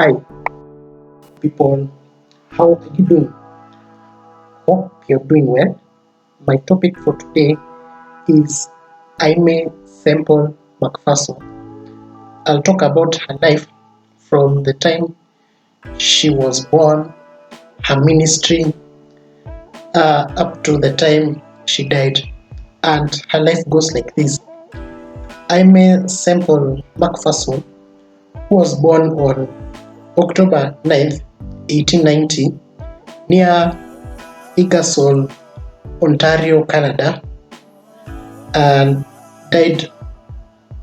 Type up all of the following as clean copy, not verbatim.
Hi people, how are you doing? Hope you're doing well. My topic for today is Aimee Semple McPherson. I'll talk about her life from the time she was born, her ministry, up to the time she died. And her life goes like this. Aimee Semple McPherson, who was born on October 9th, 1890, near Ingersoll, Ontario, Canada, and died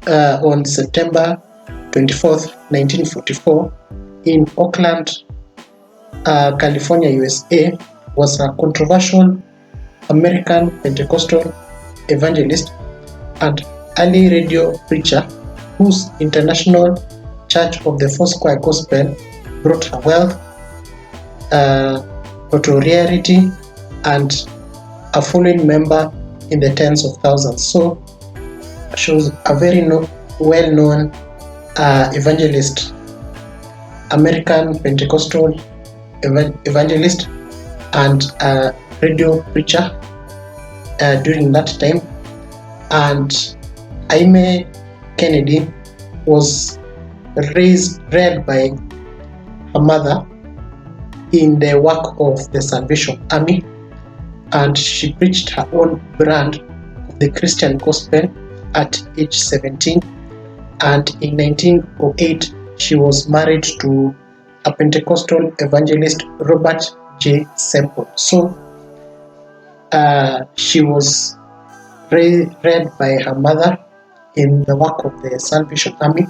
on September 24th, 1944, in Oakland, California, USA, was a controversial American Pentecostal evangelist and early radio preacher whose international Church of the Foursquare Gospel brought her wealth, notoriety, and a following member in the tens of thousands. So she was a very well-known evangelist, American Pentecostal evangelist, and radio preacher during that time. And Aimee Kennedy was reared by her mother in the work of the Salvation Army, and she preached her own brand of the Christian gospel at age 17. And in 1908, she was married to a Pentecostal evangelist, Robert J. Semple. So she was reared by her mother in the work of the Salvation Army,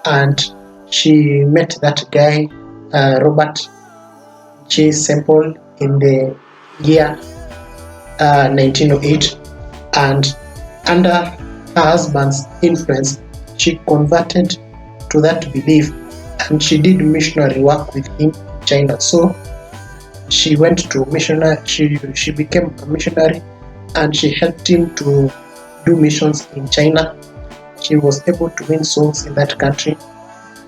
and she met that guy, Robert J. Semple, in the year 1908, and under her husband's influence, she converted to that belief, and she did missionary work with him in China. So she went to missionary. She became a missionary, and she helped him to do missions in China. She was able to win souls in that country,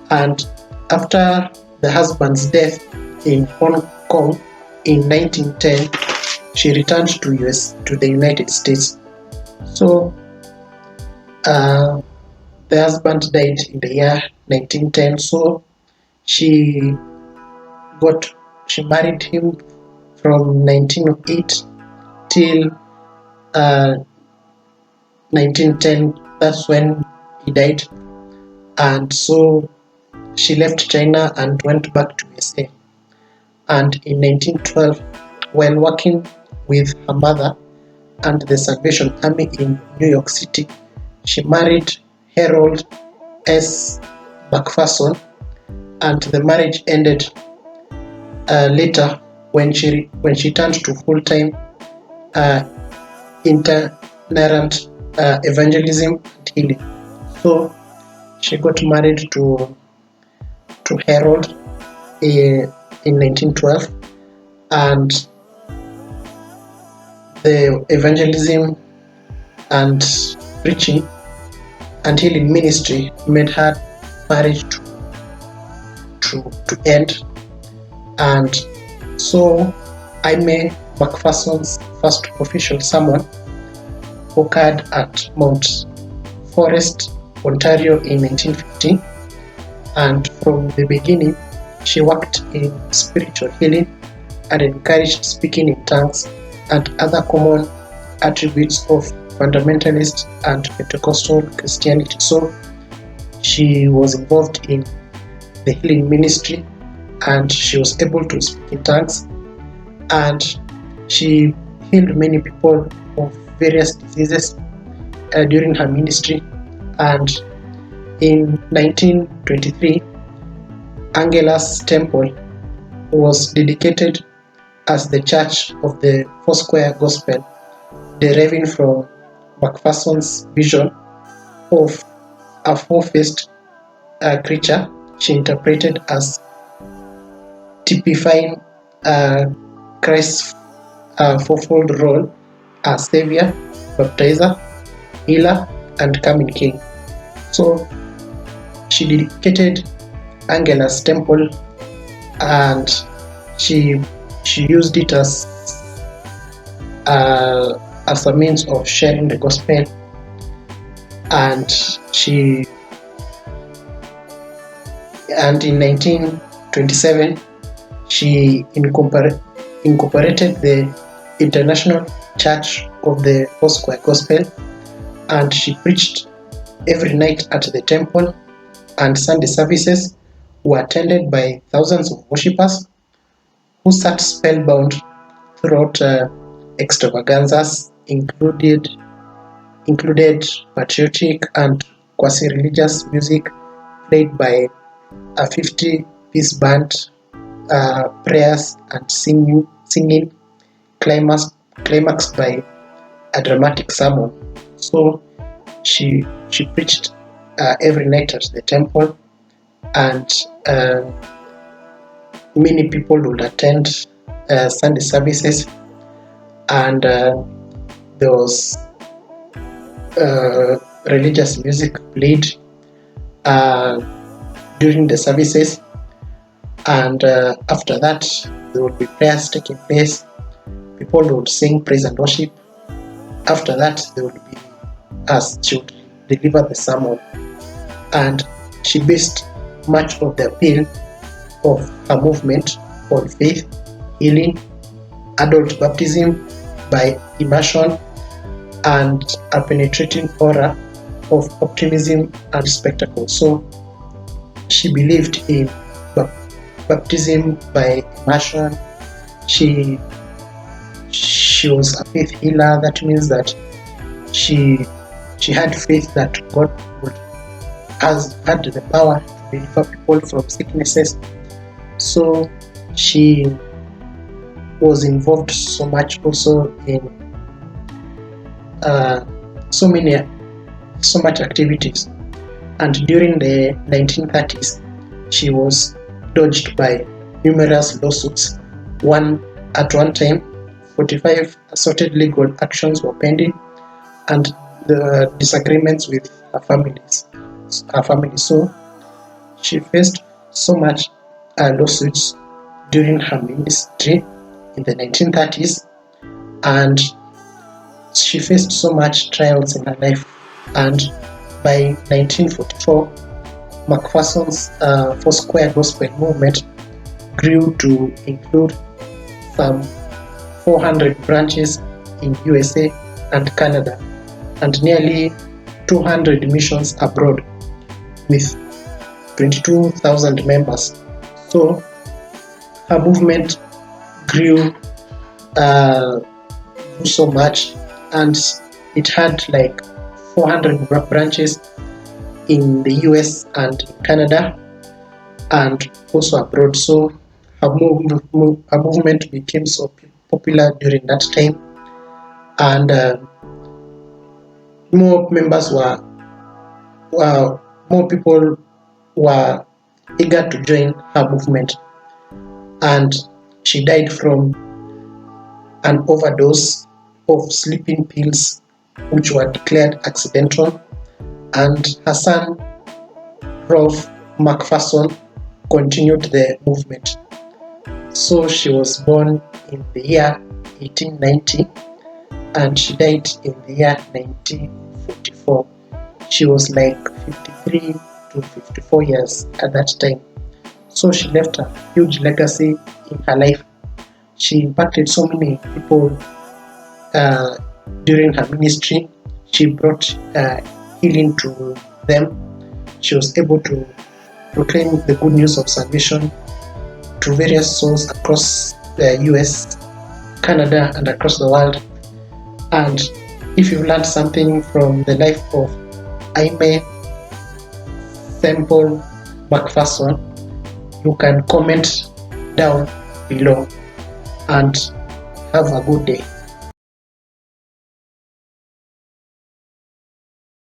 and after the husband's death in Hong Kong in 1910, she returned to the United States. So the husband died in the year 1910. So she married him from 1908 till 1910. That's when he died, and so she left China and went back to USA. And in 1912, while working with her mother and the Salvation Army in New York City, she married Harold S. McPherson, and the marriage ended later when she turned to full-time itinerant evangelism and healing. So she got married to Harold in 1912, and the evangelism and preaching and healing ministry made her marriage to end. And so Aimee McPherson's first official sermon occurred at Mount Forest, Ontario in 1950, and from the beginning she worked in spiritual healing and encouraged speaking in tongues and other common attributes of fundamentalist and Pentecostal Christianity. So she was involved in the healing ministry, and she was able to speak in tongues, and she healed many people of various diseases during her ministry. And in 1923, Angela's Temple was dedicated as the Church of the Foursquare Gospel, deriving from McPherson's vision of a four-faced creature she interpreted as typifying Christ's fourfold role as Savior, Baptizer, Healer, and Coming King. So she dedicated Angela's temple, and she used it as a means of sharing the gospel. And in 1927 she incorporated the International Church of the Foursquare Gospel, and she preached every night at the temple, and Sunday services were attended by thousands of worshippers who sat spellbound throughout extravaganzas included patriotic and quasi-religious music played by a 50-piece band, prayers and singing climaxed by a dramatic sermon. So she preached every night at the temple, and many people would attend Sunday services, and there was religious music played during the services, and after that there would be prayers taking place. People would sing praise and worship. After that there would be, as she would deliver the sermon, and she based much of the appeal of her movement on faith, healing, adult baptism by immersion, and a penetrating aura of optimism and spectacle. So she believed in baptism by immersion. She was a faith healer. That means that she had faith that God had the power to deliver people from sicknesses. So she was involved so much also in so much activities. And during the 1930s, she was dodged by numerous lawsuits. At one time, 45 assorted legal actions were pending, and the disagreements with her family. So she faced so much lawsuits during her ministry in the 1930s, and she faced so much trials in her life. And by 1944, McPherson's Foursquare Gospel movement grew to include some 400 branches in USA and Canada, and nearly 200 missions abroad, with 22,000 members. So her movement grew so much, and it had like 400 branches in the US and Canada, and also abroad. So her movement became so popular during that time, and more people were eager to join her movement. And she died from an overdose of sleeping pills, which were declared accidental, and her son Rolf McPherson continued the movement. So she was born in the year 1890, and she died in the year 1944. She was like 53 to 54 years at that time. So she left a huge legacy in her life. She impacted so many people during her ministry. She brought healing to them. She was able to proclaim the good news of salvation to various souls across the US, Canada, and across the world. And if you've learned something from the life of Aimee Semple McPherson, you can comment down below, and have a good day.